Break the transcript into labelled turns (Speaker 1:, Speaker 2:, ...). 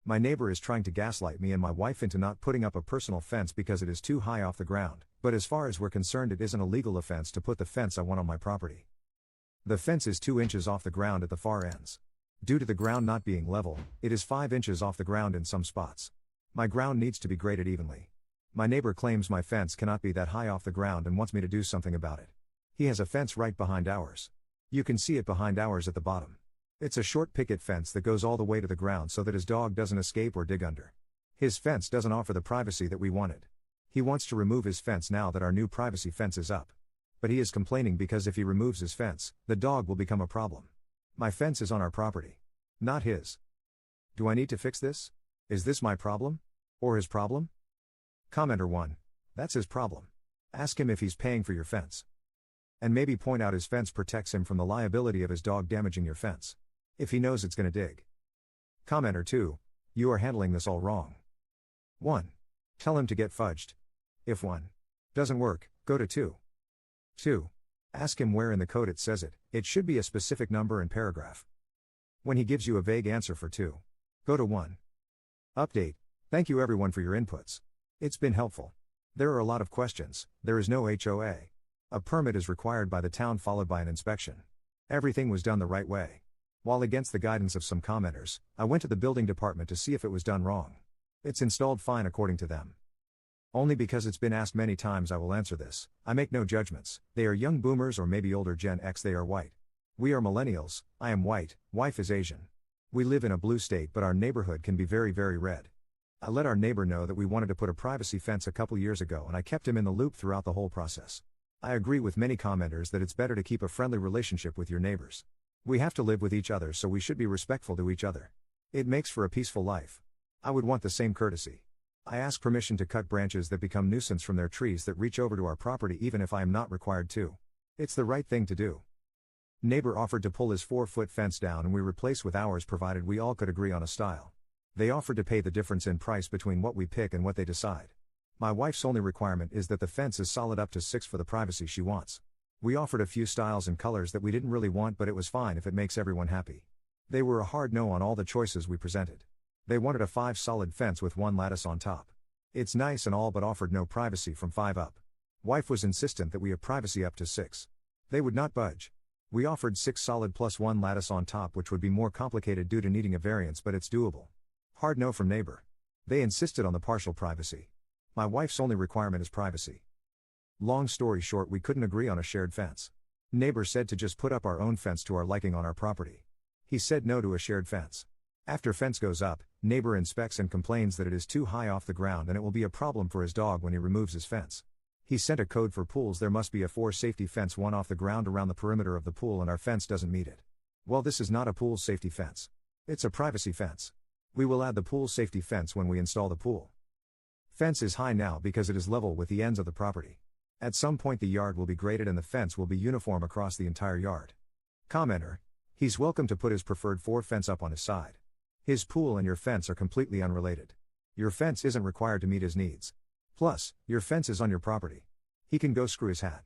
Speaker 1: My neighbor is trying to gaslight me and my wife into not putting up a personal fence because it is too high off the ground, but as far as we're concerned it isn't a legal offense to put the fence I want on my property. The fence is 2 inches off the ground at the far ends. Due to the ground not being level, it is 5 inches off the ground in some spots. My ground needs to be graded evenly. My neighbor claims my fence cannot be that high off the ground and wants me to do something about it. He has a fence right behind ours. You can see it behind ours at the bottom. It's a short picket fence that goes all the way to the ground so that his dog doesn't escape or dig under. His fence doesn't offer the privacy that we wanted. He wants to remove his fence now that our new privacy fence is up. But he is complaining because if he removes his fence, the dog will become a problem. My fence is on our property, not his. Do I need to fix this? Is this my problem? Or his problem? Commenter 1. That's his problem. Ask him if he's paying for your fence. And maybe point out his fence protects him from the liability of his dog damaging your fence. If he knows it's gonna dig. Commenter 2. You are handling this all wrong. 1. Tell him to get fudged. If 1 doesn't work, go to 2. 2. Ask him where in the code it says it. It should be a specific number and paragraph. When he gives you a vague answer for 2, go to 1. Update. Thank you everyone for your inputs. It's been helpful. There are a lot of questions. There is no HOA. A permit is required by the town followed by an inspection. Everything was done the right way. While against the guidance of some commenters, I went to the building department to see if it was done wrong. It's installed fine according to them. Only because it's been asked many times I will answer this. I make no judgments. They are young boomers or maybe older Gen X. They are white. We are millennials. I am white, wife is Asian. We live in a blue state but our neighborhood can be very very red. I let our neighbor know that we wanted to put a privacy fence a couple years ago and I kept him in the loop throughout the whole process. I agree with many commenters that it's better to keep a friendly relationship with your neighbors. We have to live with each other so we should be respectful to each other. It makes for a peaceful life. I would want the same courtesy. I ask permission to cut branches that become nuisance from their trees that reach over to our property even if I am not required to. It's the right thing to do. Neighbor offered to pull his 4-foot fence down and we replace with ours provided we all could agree on a style. They offered to pay the difference in price between what we pick and what they decide. My wife's only requirement is that the fence is solid up to 6 for the privacy she wants. We offered a few styles and colors that we didn't really want but it was fine if it makes everyone happy. They were a hard no on all the choices we presented. They wanted a 5 solid fence with 1 lattice on top. It's nice and all but offered no privacy from 5 up. Wife was insistent that we have privacy up to 6. They would not budge. We offered 6 solid plus 1 lattice on top which would be more complicated due to needing a variance but it's doable. Hard no from neighbor. They insisted on the partial privacy. My wife's only requirement is privacy. Long story short, we couldn't agree on a shared fence. Neighbor said to just put up our own fence to our liking on our property. He said no to a shared fence. After fence goes up, neighbor inspects and complains that it is too high off the ground and it will be a problem for his dog when he removes his fence. He sent a code for pools. There must be a 4 safety fence, 1 off the ground around the perimeter of the pool and our fence doesn't meet it. Well, this is not a pool safety fence. It's a privacy fence. We will add the pool safety fence when we install the pool. Fence is high now because it is level with the ends of the property. At some point the yard will be graded and the fence will be uniform across the entire yard. Commenter. He's welcome to put his preferred 4 fence up on his side. His pool and your fence are completely unrelated. Your fence isn't required to meet his needs. Plus, your fence is on your property. He can go screw his hat.